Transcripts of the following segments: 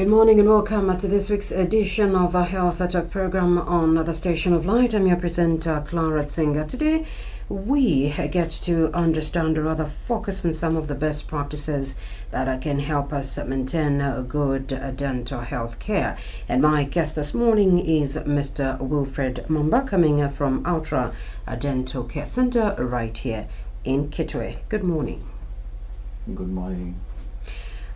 Good morning and welcome to this week's edition of our Health Talk program on the Station of Light. I'm your presenter, Clara Singer. Today, we get to understand or rather focus on some of the best practices that can help us maintain a good dental health care. And my guest this morning is Mr. Wilfred Mamba, coming from Ultra Dental Care Center right here in Kitwe. Good morning. Good morning.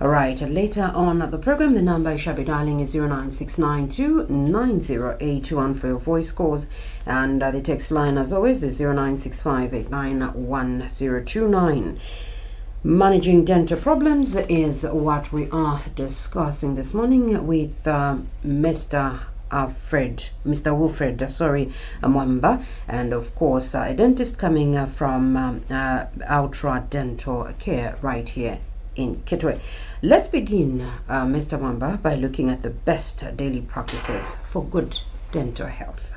All right, later on the program, the number I shall be dialing is 096929081 for your voice calls, and the text line, as always, is 0965891029. Managing dental problems is what we are discussing this morning with Mr. Wilfred, Mwamba, and of course a dentist coming from Ultra Dental Care right here in Kitwe. Let's begin, Mr. Mwamba, by looking at the best daily practices for good dental health.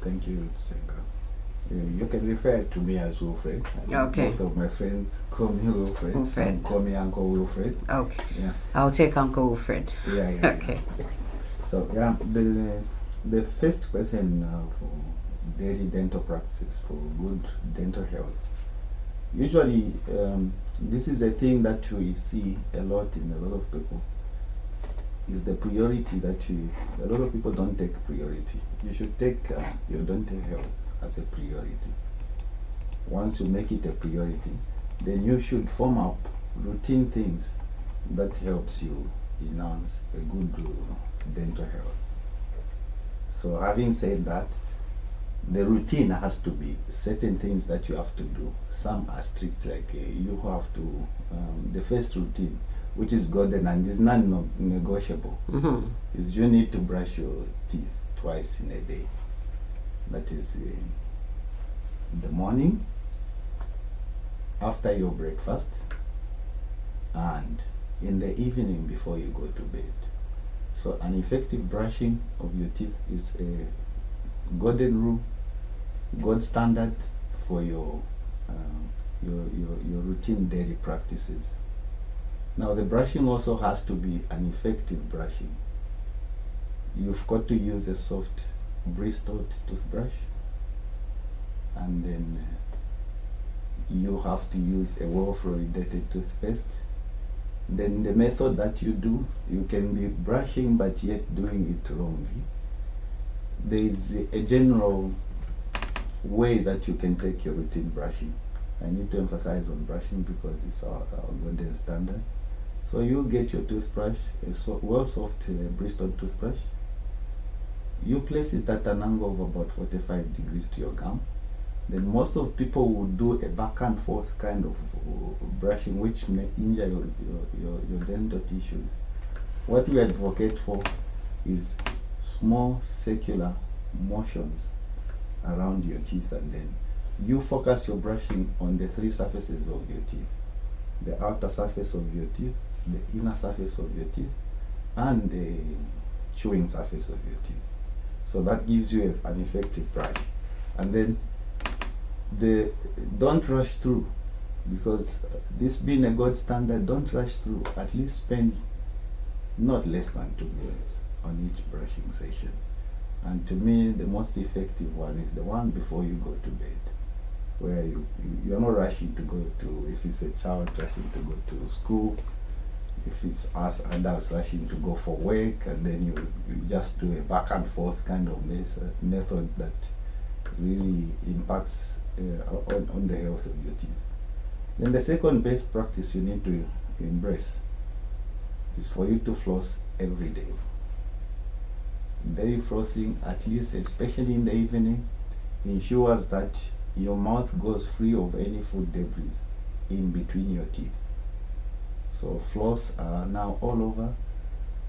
Thank you, Senga. You can refer to me as Wilfred. Okay. Most of my friends call me Wilfred. Some call me Uncle Wilfred. Okay. Yeah. I'll take Uncle Wilfred. Yeah. Okay. So the first question for daily dental practice for good dental health. Usually, this is a thing that we see a lot in a lot of people, is the priority that a lot of people don't take priority. You should take your dental health as a priority. Once you make it a priority, then you should form up routine things that helps you enhance a good dental health. So having said that, the routine has to be certain things that you have to do. Some are strict, like you have to, the first routine, which is golden and is non-negotiable, is you need to brush your teeth twice in a day. That is in the morning, after your breakfast, and in the evening before you go to bed. So an effective brushing of your teeth is a golden rule, gold standard for your routine daily practices. Now the brushing also has to be an effective brushing. You've got to use a soft Bristol toothbrush, and then you have to use a well-fluoridated toothpaste. Then the method that you do, you can be brushing but yet doing it wrongly. There is a general way that you can take your routine brushing. I need to emphasize on brushing because it's our golden standard. So you get your toothbrush, a soft Bristol toothbrush. You place it at an angle of about 45 degrees to your gum. Then most of people will do a back and forth kind of brushing, which may injure your dental tissues. What we advocate for is small circular motions around your teeth, and then you focus your brushing on the three surfaces of your teeth: the outer surface of your teeth, the inner surface of your teeth, and the chewing surface of your teeth. So that gives you an effective brush. And then don't rush through, because this being a gold standard, don't rush through. At least spend not less than 2 minutes on each brushing session. And to me, the most effective one is the one before you go to bed, where you're not rushing to go to, if it's a child rushing to go to school, if it's us adults rushing to go for work, and then you just do a back and forth kind of method that really impacts on the health of your teeth. Then the second best practice you need to embrace is for you to floss every day. Daily flossing, at least especially in the evening, ensures that your mouth goes free of any food debris in between your teeth. So floss are now all over.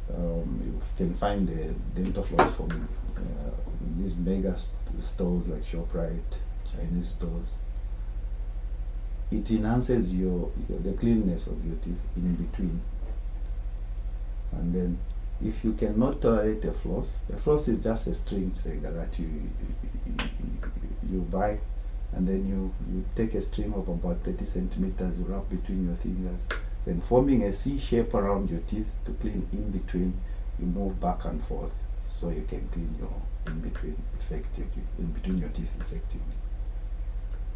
You can find the dental floss from these mega stores like ShopRite, Chinese stores. It enhances the cleanness of your teeth in between. And then if you cannot tolerate a floss is just a string that you buy, and then you take a string of about 30 centimeters, you wrap between your fingers, then forming a C shape around your teeth to clean in between. You move back and forth so you can clean your in between effectively, in between your teeth effectively.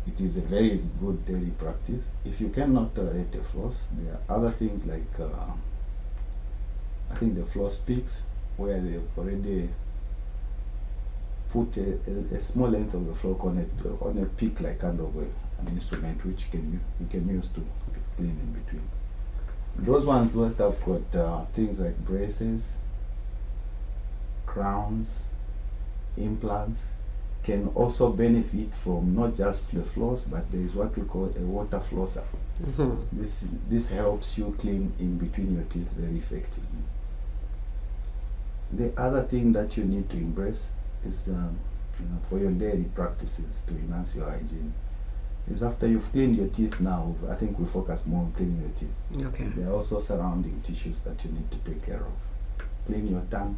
It is a very good daily practice. If you cannot tolerate a floss, there are other things like I think the floss picks, where they've already put a small length of the floss on a pick, like kind of an instrument which you can use to clean in between. Those ones that have got things like braces, crowns, implants, can also benefit from not just the floss, but there is what we call a water flosser. This helps you clean in between your teeth very effectively. The other thing that you need to embrace is for your daily practices to enhance your hygiene is after you've cleaned your teeth. Now I think we focus more on cleaning your teeth. Okay. There are also surrounding tissues that you need to take care of. Clean your tongue.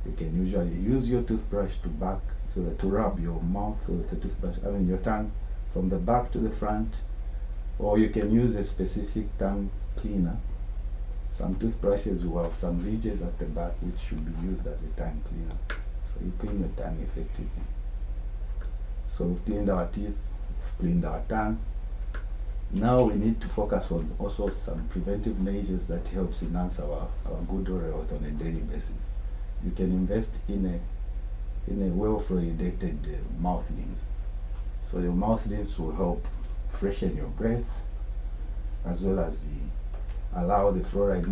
You can usually use your toothbrush to rub your mouth with the toothbrush, I mean your tongue, from the back to the front, or you can use a specific tongue cleaner. Some toothbrushes will have some ridges at the back which should be used as a tongue cleaner. So you clean your tongue effectively. So we've cleaned our teeth, we've cleaned our tongue. Now we need to focus on also some preventive measures that helps enhance our good oral health on a daily basis. You can invest in a well fluoridated mouth rinse. So your mouth rinse will help freshen your breath, as well as allow the fluoride.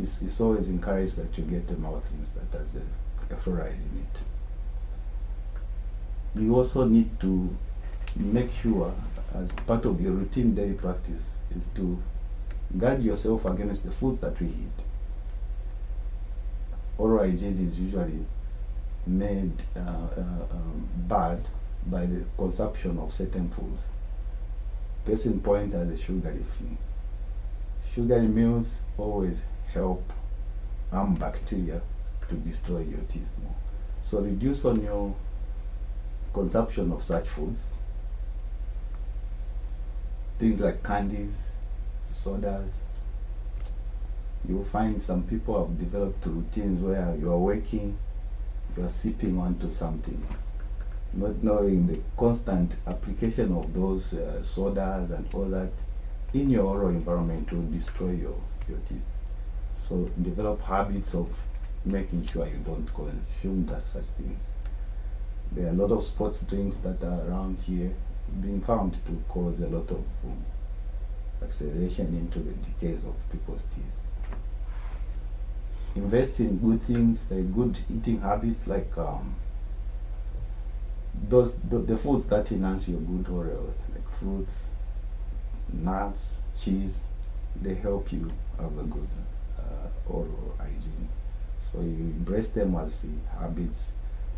It's always encouraged that you get a mouth rinse that has a fluoride in it. You also need to make sure, as part of your routine daily practice, is to guard yourself against the foods that we eat. Oral hygiene is usually made bad by the consumption of certain foods. Case in point are the sugary things. Sugary meals always help harm bacteria to destroy your teeth more. So reduce on your consumption of such foods. Things like candies, sodas. You'll find some people have developed routines where you are waking, you are sipping onto something, not knowing the constant application of those sodas and all that in your oral environment will destroy your teeth. So develop habits of making sure you don't consume such things. There are a lot of sports drinks that are around here being found to cause a lot of acceleration into the decays of people's teeth. Invest in good things, good eating habits, like the foods that enhance your good oral health, like fruits, nuts, cheese. They help you have a good oral hygiene. So you embrace them as habits,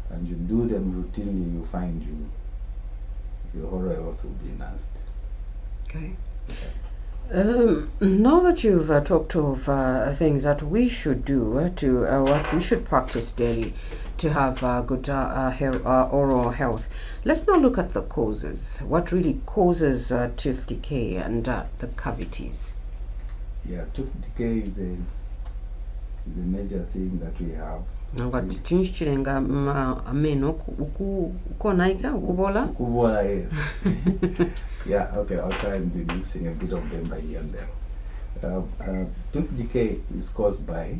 and you do them routinely. You find your oral health will be enhanced. Okay. Now that you've talked of things that we should do what we should practice daily to have good oral health, let's now look at the causes. What really causes tooth decay and the cavities? Yeah, tooth decay is a major thing that we have. Chirenga ameno ukonaika ukubola. Ukubola, yes. Yeah, okay, I'll try and be mixing a bit of them by here and there. Tooth decay is caused by,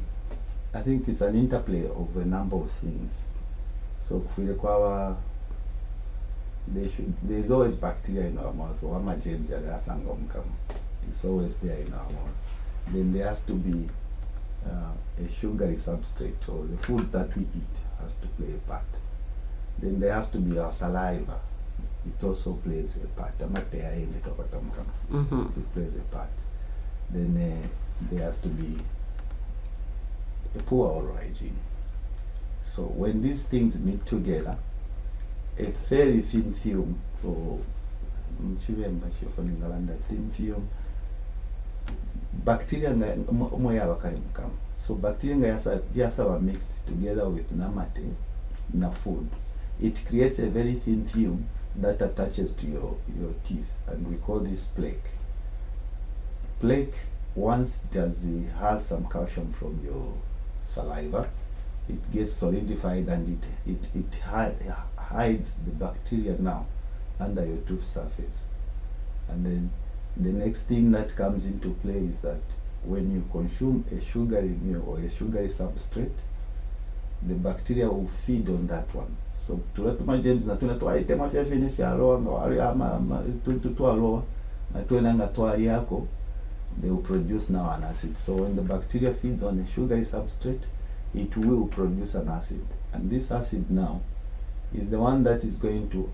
I think it's an interplay of a number of things. So there's always bacteria in our mouth. It's always there in our mouth. Then there has to be a sugary substrate, or the foods that we eat has to play a part. Then there has to be our saliva. It also plays a part. It plays a part. Then there has to be a poor oral hygiene. So when these things meet together, a very thin film, or thin film, bacteria so bacteria are mixed together with namate in a food. It creates a very thin film that attaches to your teeth, and we call this plaque. Plaque once it has some calcium from your saliva, it gets solidified and it hides the bacteria now under your tooth surface. And then the next thing that comes into play is that when you consume a sugary meal or a sugary substrate, the bacteria will feed on that one. So tulatuma James na tunatwaitema fyafene fyaloa nga wali ama twaloa na tuenanga twali yako, they will produce now an acid. So when the bacteria feeds on a sugary substrate, it will produce an acid, and this acid now is the one that is going to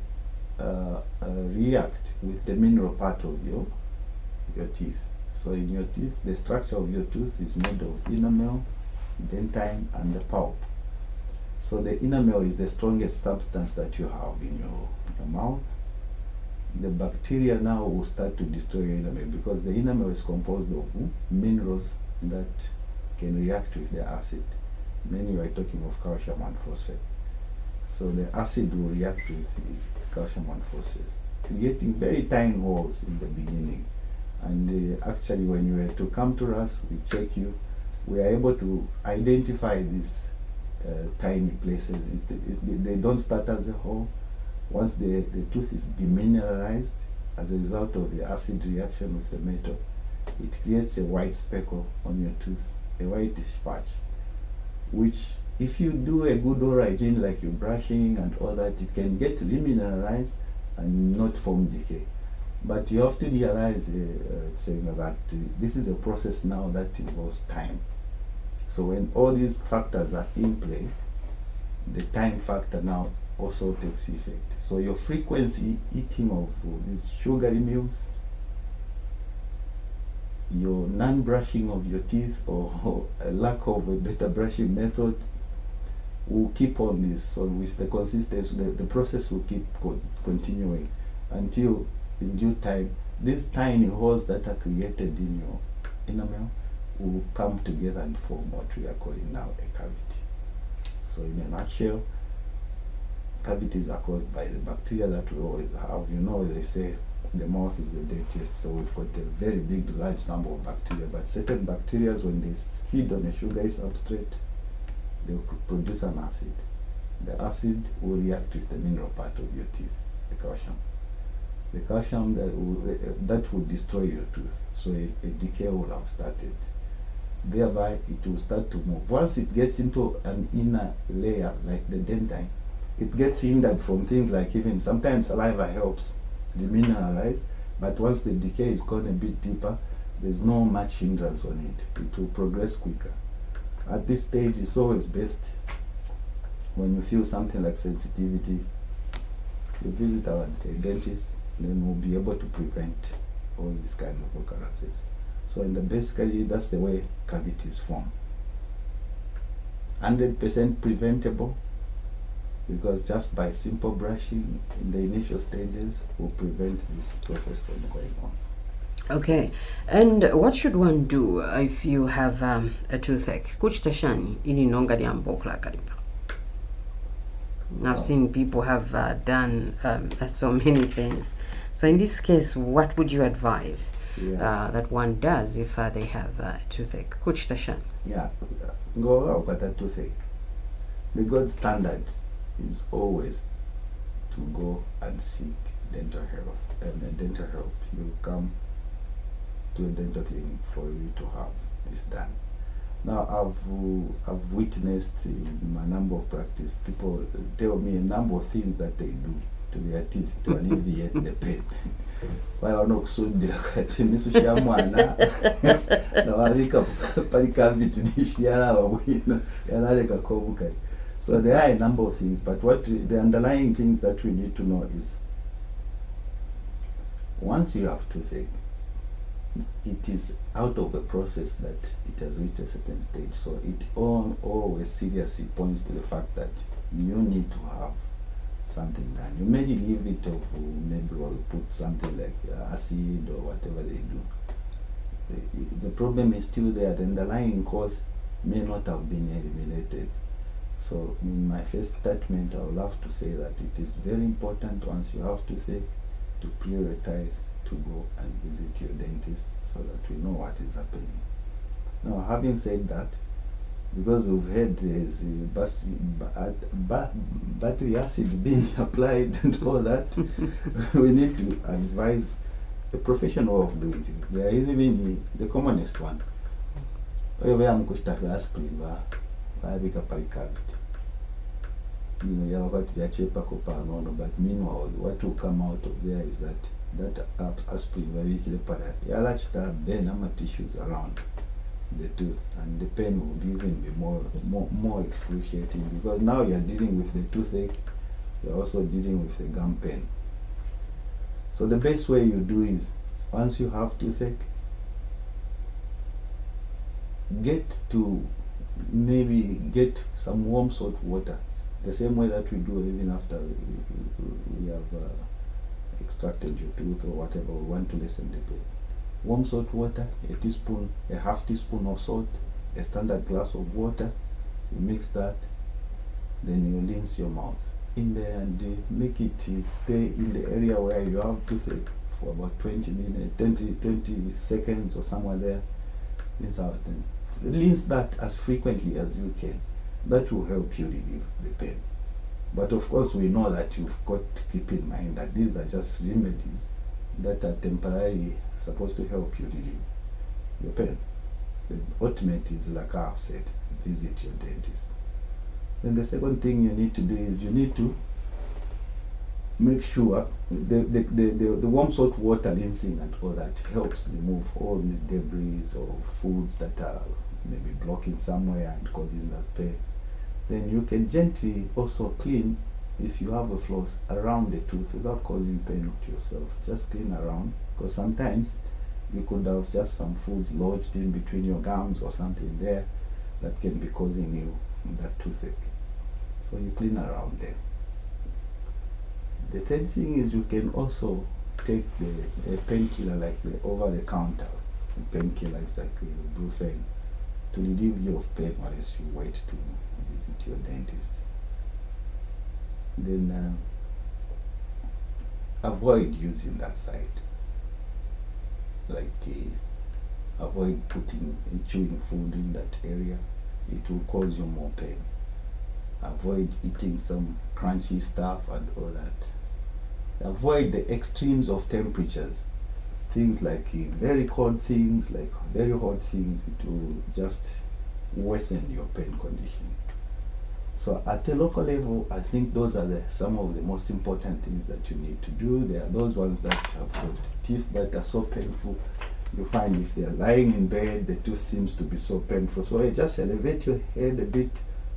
react with the mineral part of your teeth. So in your teeth, the structure of your tooth is made of enamel, dentine, and the pulp. So the enamel is the strongest substance that you have in your mouth. The bacteria now will start to destroy your enamel because the enamel is composed of minerals that can react with the acid. Mainly we are talking of calcium and phosphate. So the acid will react with the calcium and phosphate, creating very tiny holes in the beginning. And actually, when you were to come to us, we check you, we are able to identify these tiny places. They don't start as a hole. Once the tooth is demineralized as a result of the acid reaction with the metal, it creates a white speckle on your tooth, a whitish patch, which if you do a good oral hygiene, like you're brushing and all that, it can get remineralized and not form decay. But you have to realize that this is a process now that involves time. So when all these factors are in play, the time factor now also takes effect. So your frequency eating of these sugary meals, your non-brushing of your teeth, or a lack of a better brushing method, will keep on this. So with the consistency, the process will keep continuing until in due time these tiny holes that are created in your enamel will come together and form what we are calling now a cavity. So in a nutshell, cavities are caused by the bacteria that we always have. You know, they say the mouth is the dirtiest, so we've got a very big, large number of bacteria. But certain bacteria, when they feed on a sugary substrate, they will produce an acid. The acid will react with the mineral part of your teeth, the calcium. The calcium that will destroy your tooth. So a decay will have started. Thereby, it will start to move. Once it gets into an inner layer, like the dentine, it gets hindered from things like even sometimes saliva helps demineralize, but once the decay is gone a bit deeper, there's no much hindrance on it. It will progress quicker. At this stage, it's always best when you feel something like sensitivity, you visit our dentist, then we'll be able to prevent all these kind of occurrences. So basically, that's the way cavities form. 100% preventable, because just by simple brushing in the initial stages will prevent this process from going on. Okay, and what should one do if you have a toothache? Kuchitashani ili nonga diambokla kariba. I've seen people have done so many things. So in this case, what would you advise that one does if they have a toothache? Kuchitashani. Yeah, go out with a toothache. The gold standard is always to go and seek dental health. And dental help, you come to a dental clinic for you to have this done. Now, I've witnessed in my number of practice, people tell me a number of things that they do to their teeth to alleviate the pain. Why are not so direct? Miss Shamwana, so there are a number of things, but the underlying things that we need to know is, once you have toothache, it is out of a process that it has reached a certain stage. So it always seriously points to the fact that you need to have something done. You may leave it or maybe put something like acid or whatever they do. The problem is still there. The underlying cause may not have been eliminated. So in my first statement, I would have to say that it is very important, once you have toothache, to prioritize to go and visit your dentist so that we know what is happening. Now, having said that, because we've had battery acid being applied and all that, we need to advise a professional of doing things. There is even the commonest one. Aspirin, but meanwhile, what will come out of there is that aspirin tissues around the tooth, and the pain will even be more excruciating, because now you're dealing with the toothache, you're also dealing with the gum pain. So the best way you do is, once you have toothache, maybe get some warm salt water, the same way that we do even after we have extracted your tooth or whatever. We want to lessen the pain. Warm salt water, a half teaspoon of salt, a standard glass of water. You mix that, then you rinse your mouth in there and make it stay in the area where you have toothache for about 20 seconds or somewhere there. Rinse out, and rinse that as frequently as you can. That will help you relieve the pain. But of course, we know that you've got to keep in mind that these are just remedies that are temporarily supposed to help you relieve your pain. The ultimate is, like I've said, visit your dentist. Then the second thing you need to do is you need to make sure the warm salt water rinsing and all that helps remove all these debris or foods that are maybe blocking somewhere and causing that pain. Then you can gently also clean, if you have a floss, around the tooth without causing pain to yourself. Just clean around, because sometimes you could have just some foods lodged in between your gums or something there that can be causing you that toothache. So you clean around there. The third thing is, you can also take a painkiller, like the over-the-counter painkillers like Brufen, to relieve you of pain while you wait to visit your dentist. Then avoid using that side. Like avoid chewing food in that area. It will cause you more pain. Avoid eating some crunchy stuff and all that. Avoid the extremes of temperatures. Things like very cold things, like very hot things. It will just worsen your pain condition. So at a local level, I think those are some of the most important things that you need to do. There are those ones that have got teeth that are so painful. You find if they are lying in bed, the tooth seems to be so painful. So you just elevate your head a bit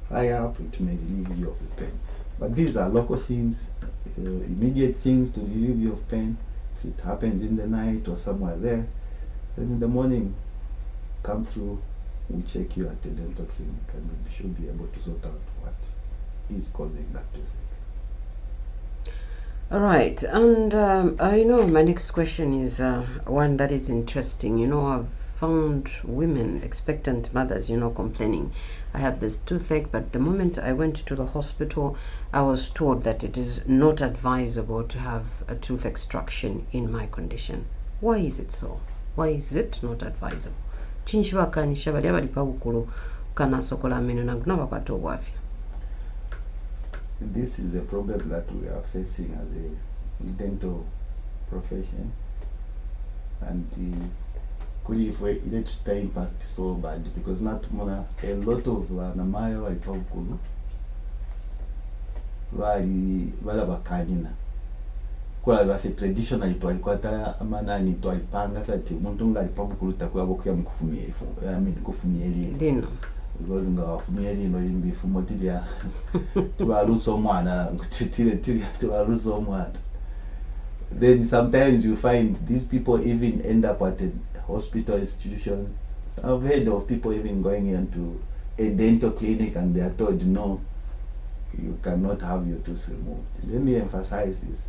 higher up, it may relieve you of the pain. But these are local things, immediate things to relieve you of pain. If it happens in the night or somewhere there, then in the morning, come through, we'll check you at the dental clinic, and we should be able to sort out what is causing that toothache. All right, and I know my next question is one that is interesting. You know, I've found women, expectant mothers, complaining, I have this toothache, but the moment I went to the hospital, I was told that it is not advisable to have a tooth extraction in my condition. Why is it so? Why is it not advisable? Chinchibakanisha bali abali pawukulu kana sokola meno na guna bakwata obwafya. This is a problem that we are facing as a dental profession, and it impact so bad, because not a lot of namayo walipawukulu balabakanyina kwa bafe traditional twalikwata amanani twalipanga fati umuntu ngalipawukulu takwabo kuya mukufumye kufumye lino because ngawafumye lino limbifumo tilya tubaluso omwana tubaluso omwana. Then sometimes you find these people even end up at a hospital institution. So I've heard of people even going into a dental clinic and they are told, no, you cannot have your tooth removed. Let me emphasize this.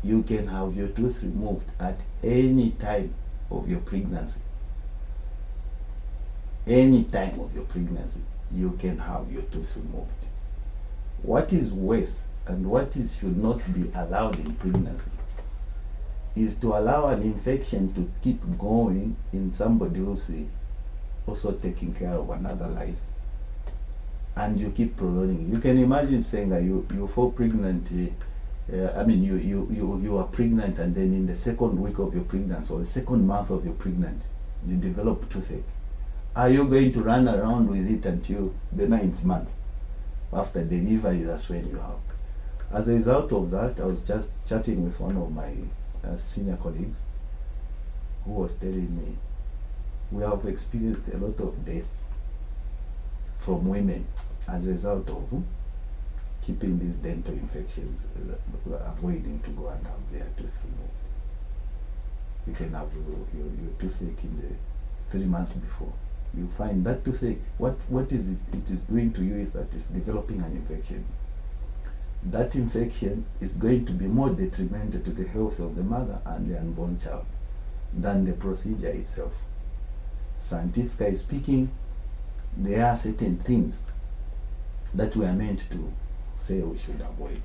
You can have your tooth removed at any time of your pregnancy. Any time of your pregnancy, you can have your tooth removed. What is worse and what should not be allowed in pregnancy is to allow an infection to keep going in somebody who's also taking care of another life, and you keep prolonging. You can imagine saying that you fall pregnant. You are pregnant, and then in the second week of your pregnancy or the second month of your pregnancy, you develop toothache. Are you going to run around with it until the 9th month? After delivery, that's when you have. As a result of that, I was just chatting with one of my senior colleagues who was telling me we have experienced a lot of deaths from women as a result of keeping these dental infections, avoiding to go and have their tooth removed. You can have your toothache in the 3 months before. You find that toothache, what is it is doing to you is that it's developing an infection. That infection is going to be more detrimental to the health of the mother and the unborn child than the procedure itself. Scientifically speaking, there are certain things that we are meant to say we should avoid.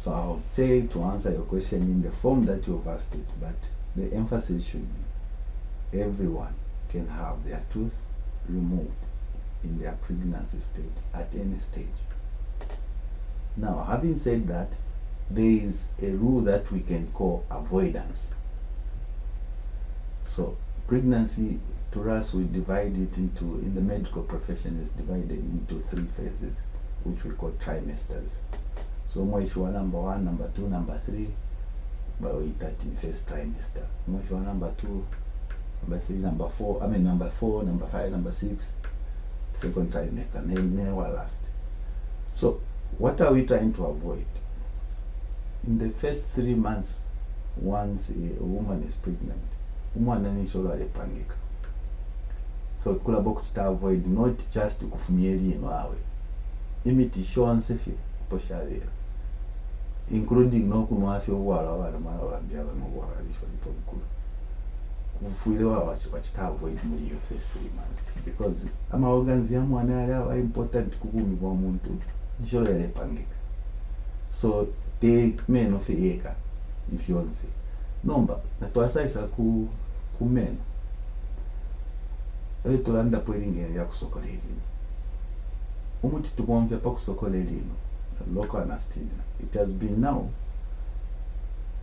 So I would say, to answer your question in the form that you've asked it, but the emphasis should be everyone can have their tooth removed in their pregnancy stage at any stage. Now, having said that, there is a rule that we can call avoidance. So pregnancy, to us, we divide it into, in the medical profession, is divided into 3 phases, which we call trimesters. So mweshwa number 1, number 2, number 3, but we start in first trimester. Mweshwa number 2, number 3, number 4, number 4, number 5, number 6, second trimester, never last. So what are we trying to avoid? In the first 3 months, once a woman is pregnant, umwana nishola lepangika. So kulaba okuta avoid not just kufumyeri ino awe. Imiti shonse fi poshalera. Including no kunwafi obwala abana mabambya bamubwala bishwa bikulu. Kufuire wa wachita avoid muri your first 3 months, because ama organs ya mwana ali are important kukumi kwa muntu nishola lepangika. So take men of eka if you want to say. Nomba natwasaisa ku men. Tulanda pweringe ya kusokola elino. Umuti tukwamvya pa kusokola elino, local anesthesia. It has been now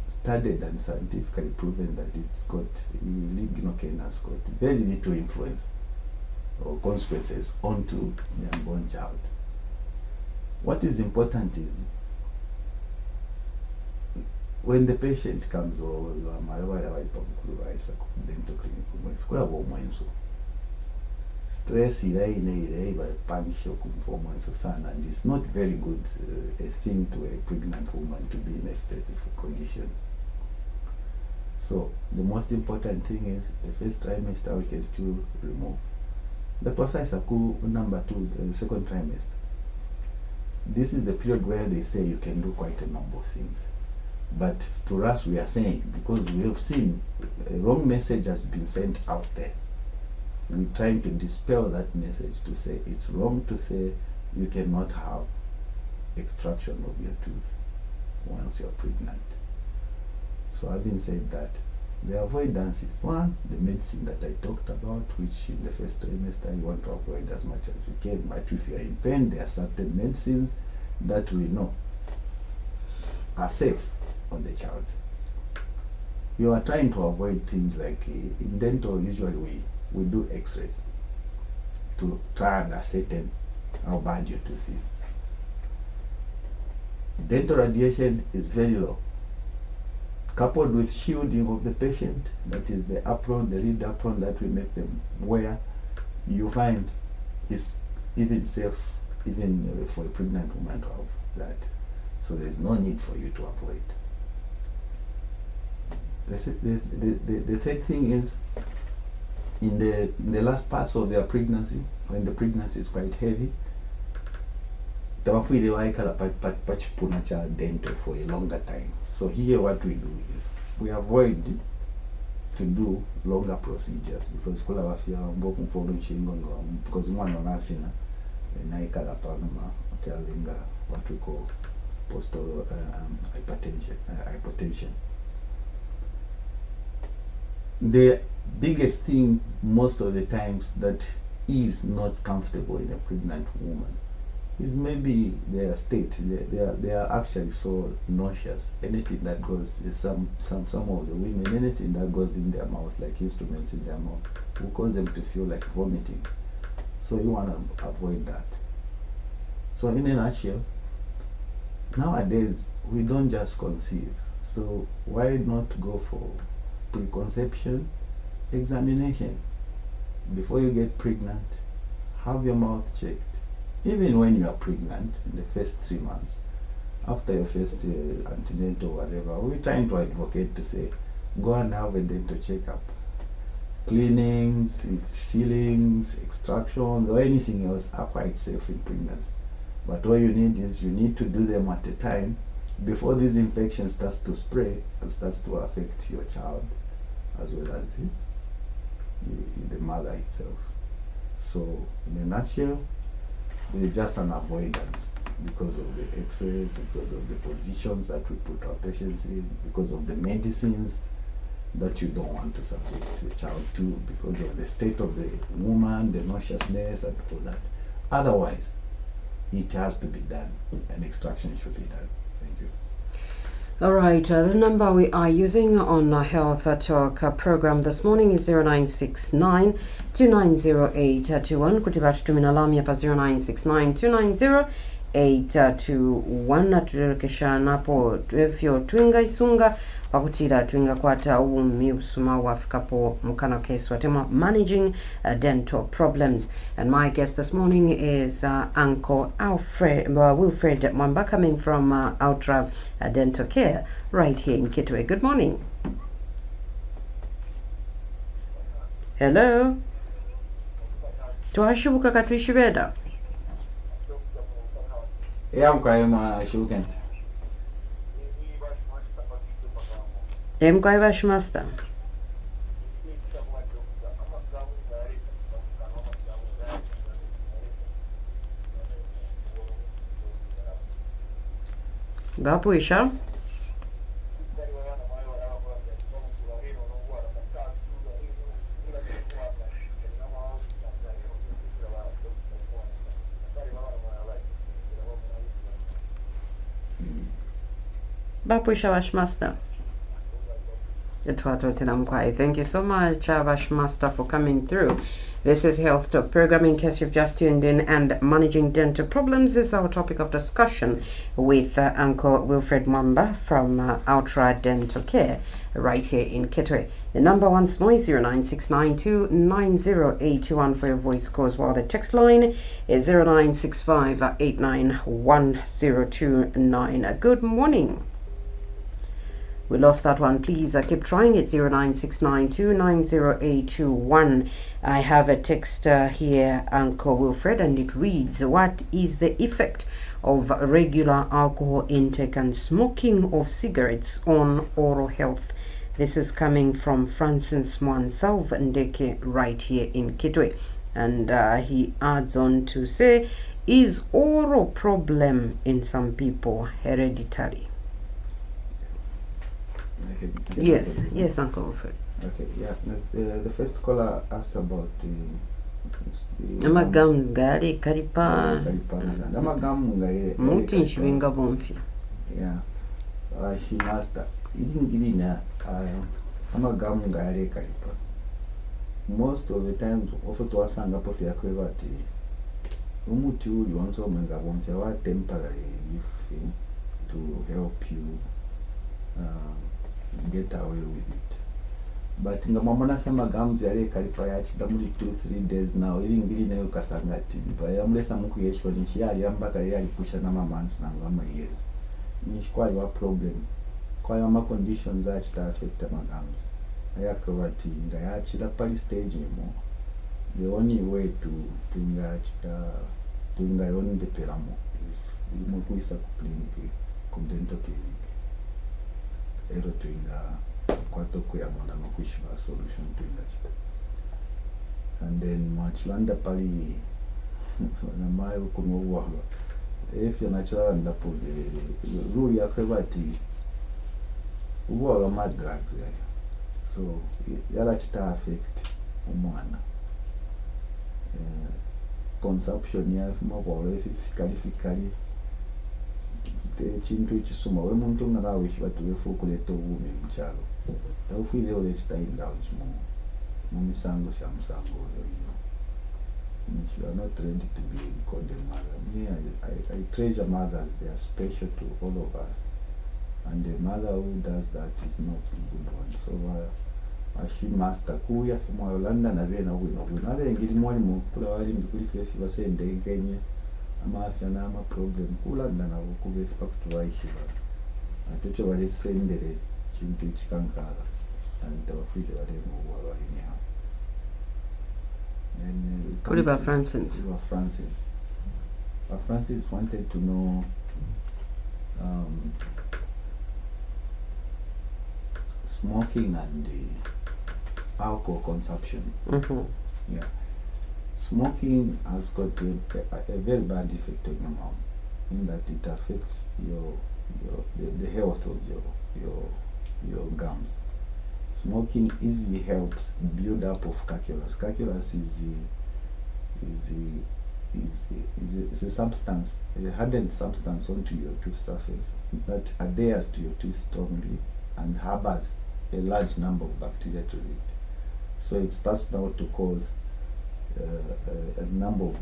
studied and scientifically proven that it's got lignocaine has got very little influence or consequences onto the unborn child. What is important is when the patient comes or dental clinic, stress punish sana, and it's not very good a thing to a pregnant woman to be in a stressful condition. So the most important thing is the first trimester we can still remove. The process number 2, the second trimester. This is the period where they say you can do quite a number of things. But to us, we are saying, because we have seen a wrong message has been sent out there, we're trying to dispel that message to say it's wrong to say you cannot have extraction of your tooth once you're pregnant. So having said that, the avoidance is one, the medicine that I talked about, which in the first trimester you want to avoid as much as you can. But if you are in pain, there are certain medicines that we know are safe on the child. You are trying to avoid things like in dental, usually we do x-rays to try and ascertain how bad your tooth is. Dental radiation is very low. Coupled with shielding of the patient, that is the apron, the lid apron that we make them wear, you find is even safe, even for a pregnant woman to have that. So there's no need for you to avoid. The third thing is, in the last parts of their pregnancy, when the pregnancy is quite heavy, dental for a longer time. So here what we do is we avoid to do longer procedures, because because what we call postal hypertension. the biggest thing most of the times that is not comfortable in a pregnant woman is maybe their state. They are actually so nauseous. Anything that goes, some of the women, anything that goes in their mouth, like instruments in their mouth, will cause them to feel like vomiting. So you want to avoid that. So in a nutshell, nowadays we don't just conceive. So why not go for preconception examination before you get pregnant? Have your mouth checked. Even when you are pregnant in the first 3 months, after your first antenatal or whatever, we're trying to advocate to say, go and have a dental checkup. Cleanings, fillings, extractions, or anything else are quite safe in pregnancy. But what you need is you need to do them at a time before this infection starts to spread and starts to affect your child as well as the mother itself. So in a nutshell, there's just an avoidance because of the x-rays, because of the positions that we put our patients in, because of the medicines that you don't want to subject the child to, because of the state of the woman, the nauseousness and all that. Otherwise, it has to be done. An extraction should be done. Thank you. All right, the number we are using on our Health Talk program this morning is 0969 290821. Kutibati tuminalami hapa 0969 290821. Tulekesha napo twefyo twinga isunga pakutira twinga kwata umi usuma wafikapo mkana case watema managing dental problems. And my guest this morning is Uncle Wilfred Mwamba, coming from Ultra Dental Care right here in Kitwe. Good morning. Hello. Twashubuka katwishibeda. Shuken. Emkaibashimasta. Bapuisha. Bapuisha Washmaster. Thank you so much, Washmaster, for coming through. This is Health Talk program. In case you've just tuned in, and managing dental problems is our topic of discussion with Uncle Wilfred Mwamba from Ultra Dental Care right here in Kitwe. The number once more is 0969290821 for your voice calls, while the text line is 0965891029. Good morning. We lost that one. Please keep trying it. 0969290821. I have a text here, Uncle Wilfred, and it reads, what is the effect of regular alcohol intake and smoking of cigarettes on oral health? This is coming from Francis Mwansav Ndeke right here in Kitwe. And he adds on to say, is oral problem in some people hereditary? Yes, Uncle Wilfred. Okay, yeah. The first caller asked about the amagamu gari karipa amagamu muti nshibinga bomfi. Yeah. She master irina amagamu gari karipa. Most of the times ofo twasanga po fya kwebati umuti uli wanso mwenga bomfi wa temporary to help you get away with it. But ngamamona fema gamu yare kalipa ya chida muri 2-3 days now ngiri nayo kasangati ba yamlesa muku yeshwa nishi yali ambaka yali pusha na months na ngama years nishi kwa wa problem kwa ma conditions that affect magamu ayakobati ngaya chida pali stage mo. The only way to tunga yoni de pelamo is imoku isa ku clinic ku dental clinic ero tuinga kwato kuyamona makushba solution tuinga chita. And then machilanda pali na mayo kunowa if you're natural and po rule yakwebati uwa ma drugs. So so yala chita affect omwana consumption yafuma bwolwo fikali ekintu ekisuma we muntu nga naawe kibatuweefu okuleeta obuumi mu kyalo tawufiirewo lekitayindawuki mu misango kya musango oyo ino. You are not ready to be called a mother. Me, I treasure mothers. They are special to all of us, and the mother who does that is not a good one. So she master kuya from Yolanda na bena wino nabe ngiri mwalimu kula wali mbikuli fefi basendege enye amafya n'ama problem kulanda nabo kubefa kutubayishiba ate cyo bali sendere kintu kikankala and tawafite bali mu bwabanye. What about Francis? Francis wanted to know smoking and alcohol consumption. Yeah, smoking has got a very bad effect on your mouth, in that it affects the health of your gums. Smoking easily helps build up of calculus. Calculus is a substance, a hardened substance onto your tooth surface that adheres to your teeth strongly and harbors a large number of bacteria to it. So it starts now to cause a number of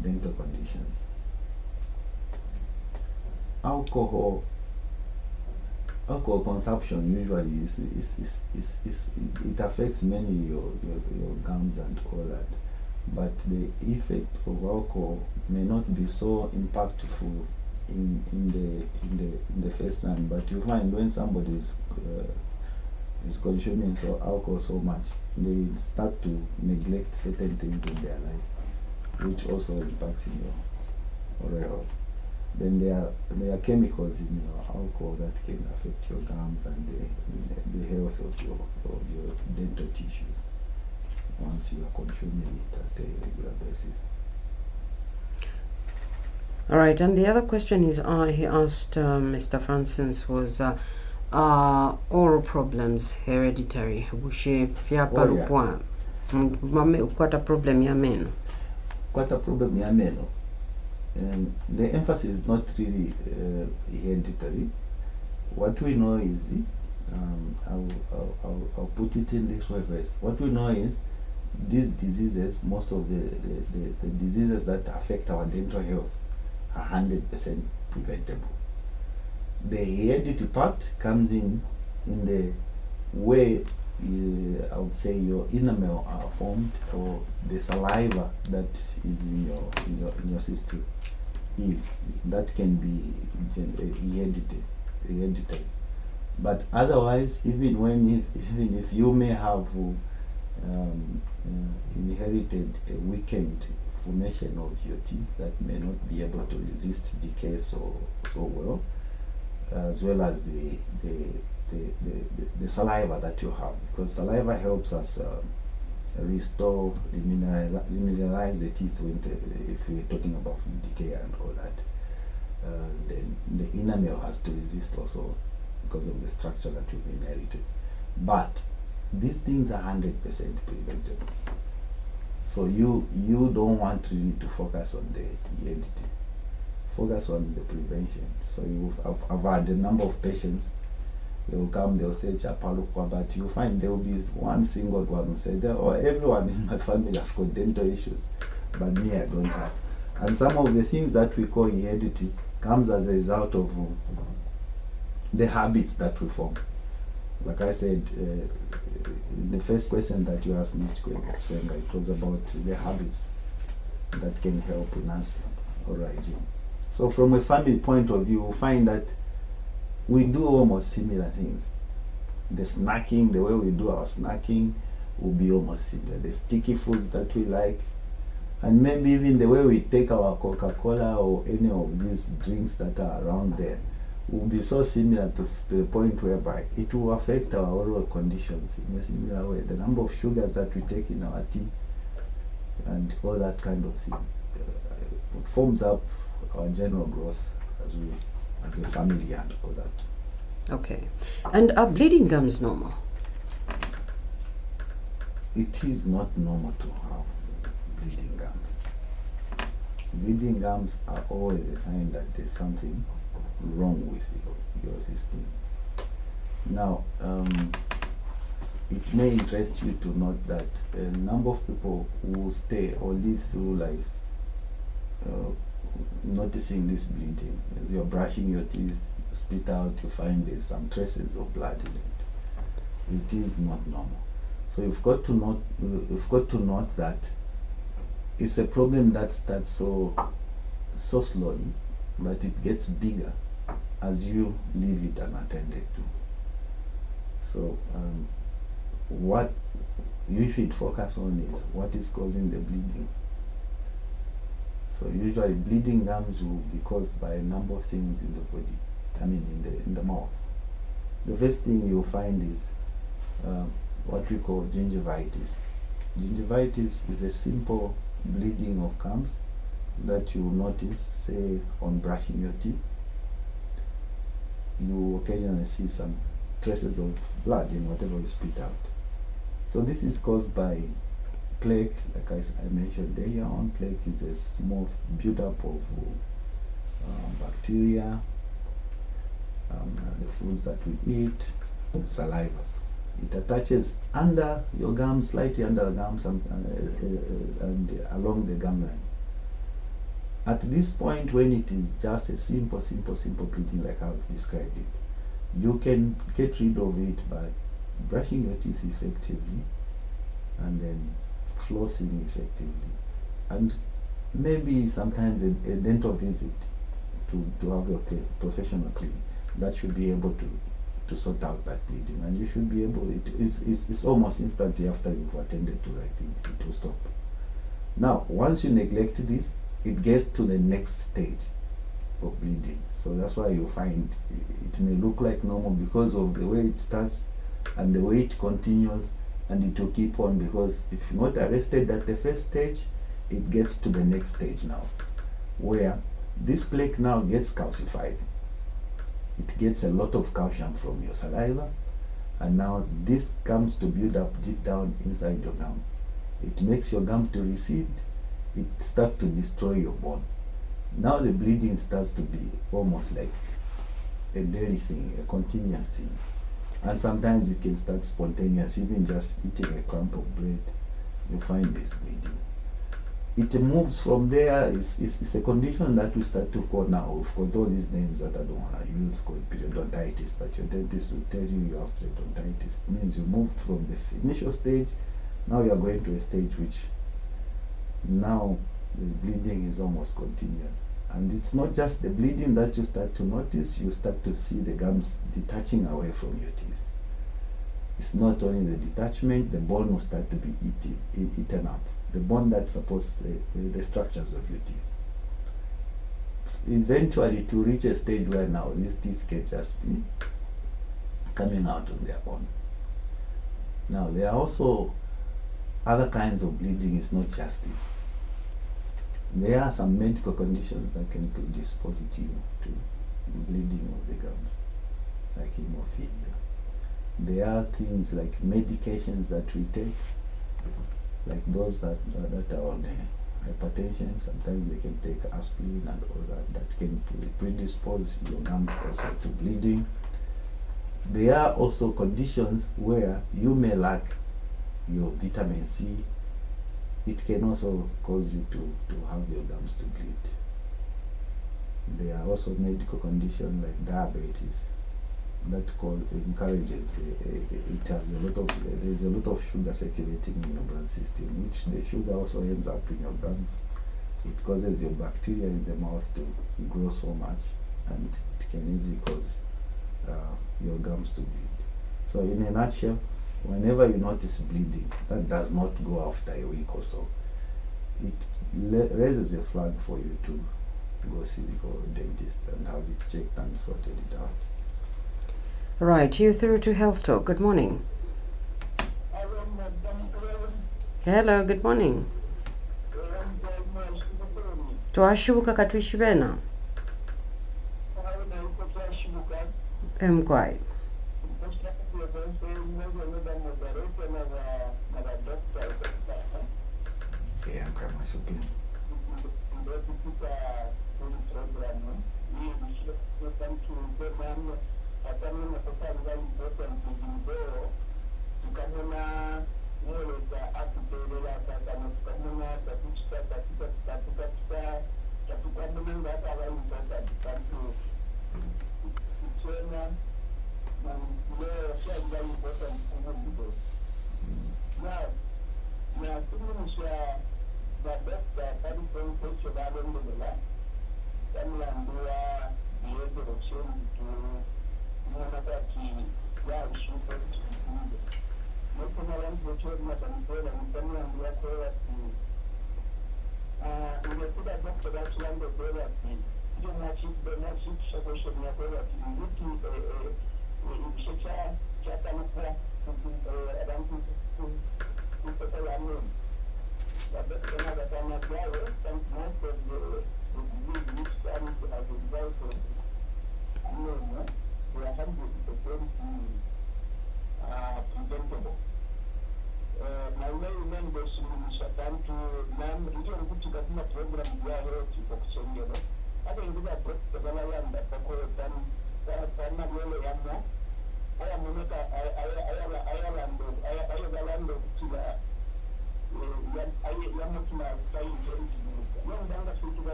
dental conditions. Alcohol consumption usually it affects mainly your gums and all that, but the effect of alcohol may not be so impactful in the first time. But you find when somebody is consuming alcohol so much, they start to neglect certain things in their life, which also impacts in your oral health. Then there are chemicals in your alcohol that can affect your gums and the health of your dental tissues once you are consuming it at a regular basis. All right, and the other question is, he asked Mr. Francis, was oral problems hereditary? Quite a problem ya meno. Quite a problem ya meno. And the emphasis is not really hereditary. What we know is, I'll put it in this way first. What we know is these diseases, most of the diseases that affect our dental health are 100% preventable. The heredity part comes in the way I would say your enamel are formed, or the saliva that is in your system that can be hereditary. But otherwise, even if you may have inherited a weakened formation of your teeth that may not be able to resist decay so well, as well as the saliva that you have, because saliva helps us restore, remineralize the teeth if we're talking about decay and all that. Then the enamel has to resist also because of the structure that you've inherited. But these things are 100% preventable. So you don't want really to focus on the heredity. Focus on the prevention. So I've had a number of patients. They will come, they'll say Chapalukwa, but you find there will be one single one who said, oh, everyone in my family have got dental issues, but me, I don't have. And some of the things that we call heredity comes as a result of the habits that we form. Like I said, in the first question that you asked me, it was about the habits that can help in us oral hygiene. So from a family point of view, we'll find that we do almost similar things. The snacking, the way we do our snacking will be almost similar. The sticky foods that we like, and maybe even the way we take our Coca-Cola or any of these drinks that are around there will be so similar to the point whereby it will affect our oral conditions in a similar way. The number of sugars that we take in our tea and all that kind of thing forms up our general growth as a family and all that. Okay. And are bleeding gums normal? it is not normal to have bleeding gums. Bleeding gums are always a sign that there's something wrong with your system. Now, it may interest you to note that a number of people who stay or live through life noticing this bleeding. As you're brushing your teeth, you spit out, you find there's some traces of blood in it. It is not normal. So you've got to note that it's a problem that starts so slowly, but it gets bigger as you leave it unattended to. So what you should focus on is what is causing the bleeding. So usually bleeding gums will be caused by a number of things in the body, in the mouth. The first thing you'll find is what we call gingivitis. Gingivitis is a simple bleeding of gums that you will notice, say, on brushing your teeth. You occasionally see some traces of blood in whatever you spit out. So this is caused by plaque, like I mentioned earlier on. Plaque is a small buildup of bacteria, the foods that we eat, saliva. It attaches under your gums, slightly under the gums, and along the gum line. At this point, when it is just a simple bleeding like I've described it, you can get rid of it by brushing your teeth effectively and then flossing effectively, and maybe sometimes a dental visit to have your professional clinic that should be able to sort out that bleeding, and you should be able, it's almost instantly after you've attended to it will stop. Now, once you neglect this, it gets to the next stage of bleeding. So that's why you find it may look like normal because of the way it starts and the way it continues, and it will keep on, because if you're not arrested at the first stage, it gets to the next stage now, where this plaque now gets calcified. It gets a lot of calcium from your saliva, and now this comes to build up deep down inside your gum. It makes your gum to recede. It starts to destroy your bone. Now the bleeding starts to be almost like a daily thing, a continuous thing. And sometimes it can start spontaneous, even just eating a crumb of bread, you find this bleeding. It moves from there. It's a condition that we start to call now. We've got all these names that I don't want to use, called periodontitis, but your dentist will tell you have periodontitis. It means you moved from the initial stage, now you are going to a stage which now the bleeding is almost continuous. And it's not just the bleeding that you start to notice, you start to see the gums detaching away from your teeth. It's not only the detachment, the bone will start to be eaten up. The bone that supports the structures of your teeth. Eventually to reach a stage where now these teeth can just be coming out on their own. Now there are also other kinds of bleeding. It's not just this. There are some medical conditions that can predispose you to bleeding of the gums, like hemophilia. There are things like medications that we take, like those that are on hypertension. Sometimes they can take aspirin and all that can predispose your gums also to bleeding. There are also conditions where you may lack your vitamin C. It can also cause you to have your gums to bleed. There are also medical conditions like diabetes that encourages, there's a lot of sugar circulating in your blood system, which the sugar also ends up in your gums. It causes your bacteria in the mouth to grow so much, and it can easily cause your gums to bleed. So in a nutshell, whenever you notice bleeding, that does not go after a week or so. It raises a flag for you to go see your dentist and have it checked and sorted it out. Right, you through to Health Talk. Good morning. Hello, good morning. Twashubuka katwishibena. Mkwai. Okay.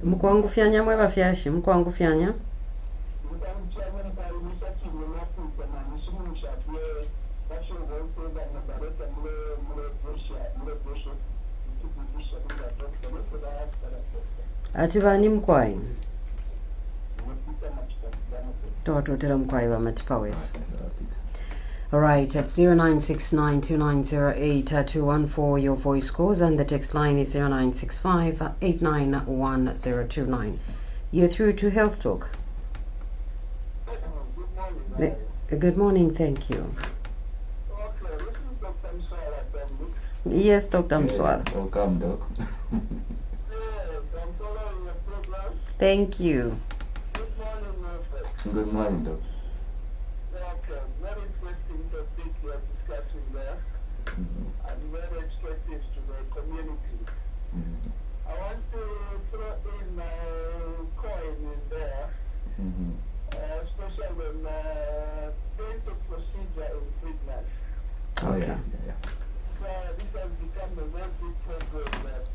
Mkwangu fyanya mwe bafyashi mkwangu fyanya ati bani mkwai towatotera mkwai bamatipa weso. Alright, at 09692908-214 your voice calls and the text line is 0965-891029. You're through to Health Talk. Good morning, thank you. Yes, Dr. Mswara. Welcome, Doc. Thank you. Good morning, Doc. And very expensive to the community. I want to throw in my coin in there, especially when dental procedure in pregnancy. Oh, yeah. So this has become a very big problem that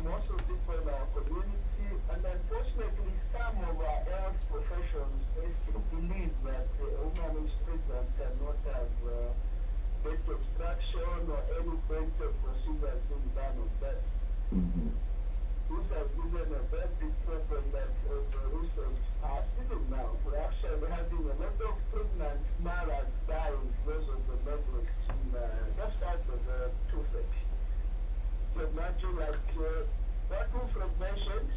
most of people in our community, and unfortunately some of our health professions, they still believe that a woman who is pregnant cannot have dental extraction or any dental procedure has been done on that. This has given a very big problem that the recent past, even now, we're actually having a lot of pregnant mothers dying because of the negligence in that part of the toothache. So imagine like what Wilfred mentioned,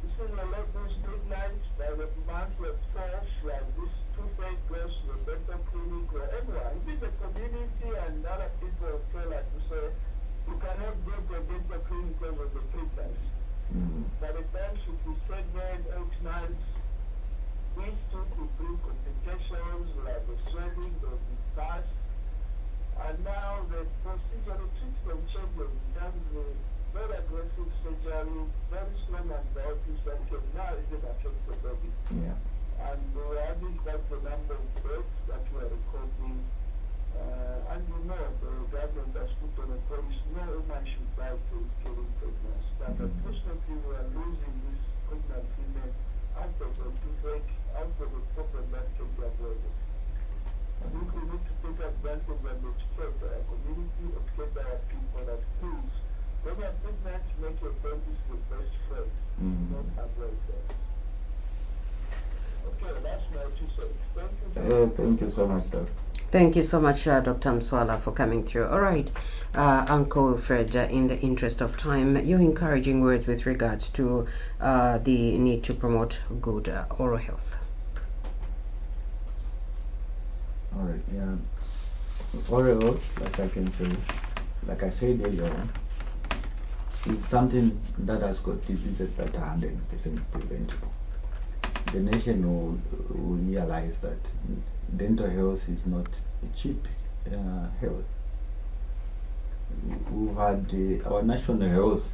this is a lot of pregnant by the month of 12, like this toothache goes to the dental clinic or anyone, even the community and other people feel like to say, you cannot go to a dental clinic because of the pregnancy. By the time she is 7, 8 months, these two could bring complications like the swelling make your dentist your best friend, not avoid them. Okay, that's my 2 cents. Thank you. Thank you so much, Doc. Thank you so much, Dr. Mswala, for coming through. All right, Uncle Wilfred, in the interest of time, your encouraging words with regards to the need to promote good oral health. All right, yeah. Oral health, like I said earlier on, is something that has got diseases that are 100% preventable. The nation will realize that dental health is not a cheap health. We've had our national health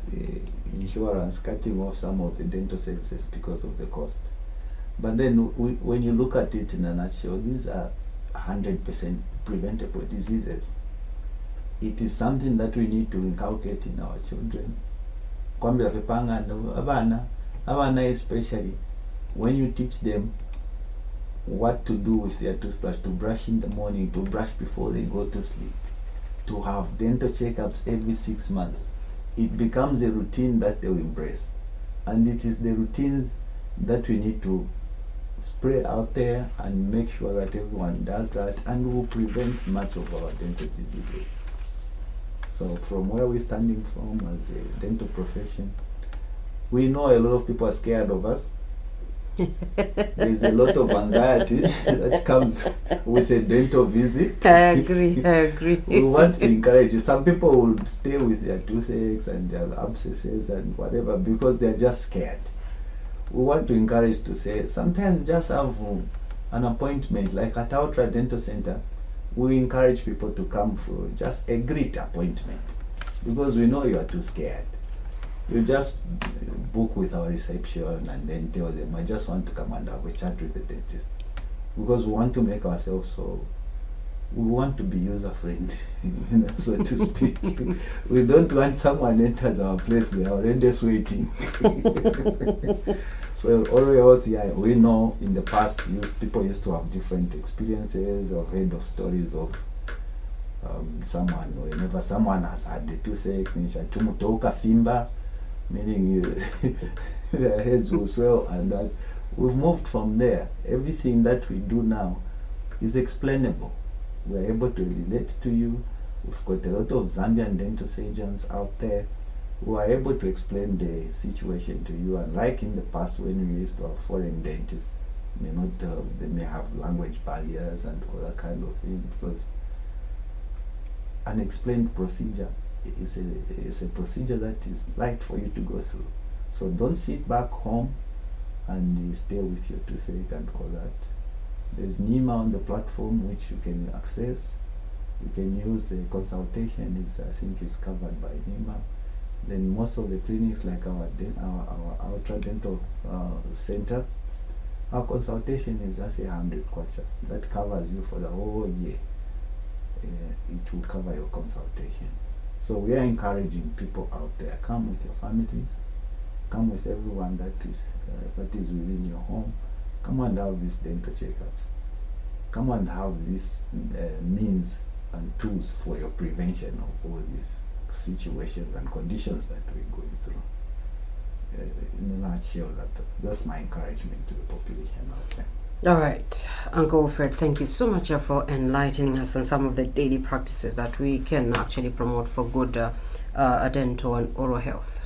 insurance cutting off some of the dental services because of the cost. But then when you look at it in a nutshell, these are 100% preventable diseases. It is something that we need to inculcate in our children. Abana especially, when you teach them what to do with their toothbrush, to brush in the morning, to brush before they go to sleep, to have dental checkups every 6 months, it becomes a routine that they will embrace. And it is the routines that we need to spray out there and make sure that everyone does that, and will prevent much of our dental diseases. So from where we're standing from as a dental profession, we know a lot of people are scared of us. There's a lot of anxiety that comes with a dental visit. I agree. We want to encourage you. Some people will stay with their toothaches and their abscesses and whatever because they're just scared. We want to encourage to say, sometimes just have an appointment, like at Ultra Dental Center. We encourage people to come for just a great appointment because we know you are too scared. You just book with our reception and then tell them, I just want to come and have a chat with the dentist, because we want to make ourselves we want to be user friendly, so to speak. We don't want someone enters our place, they are already sweating. So oral health, yeah, we know in the past people used to have different experiences or heard of stories of whenever someone has had the toothache, meaning their heads will swell, and that we've moved from there. Everything that we do now is explainable. We're able to relate to you. We've got a lot of Zambian dental surgeons out there who are able to explain the situation to you. And like in the past, when we used to have foreign dentists, they may have language barriers and other kind of things, because an explained procedure is a procedure that is light for you to go through. So don't sit back home and stay with your toothache and all that. There's NEMA on the platform which you can access. You can use a consultation, I think is covered by NEMA. Then most of the clinics, like our Ultra Dental Center, our consultation is just 100 kwacha. That covers you for the whole year. It will cover your consultation. So we are encouraging people out there, come with your families, come with everyone that is within your home. Come and have these dental checkups. Come and have these means and tools for your prevention of all these situations and conditions that we're going through. In a nutshell, that's my encouragement to the population out there. All right, Uncle Wilfred, thank you so much for enlightening us on some of the daily practices that we can actually promote for good dental and oral health.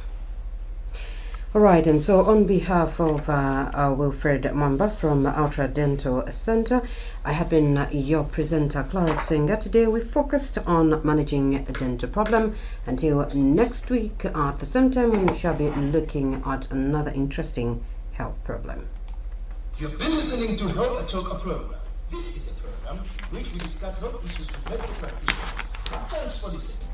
All right, and so on behalf of Wilfred Mamba from Ultra Dental Center, I have been your presenter, Clara Singer. Today we focused on managing a dental problem. Until next week at the same time, we shall be looking at another interesting health problem. You've been listening to Health Talker program. This is a program which we discuss health issues with medical practitioners. Thanks for listening.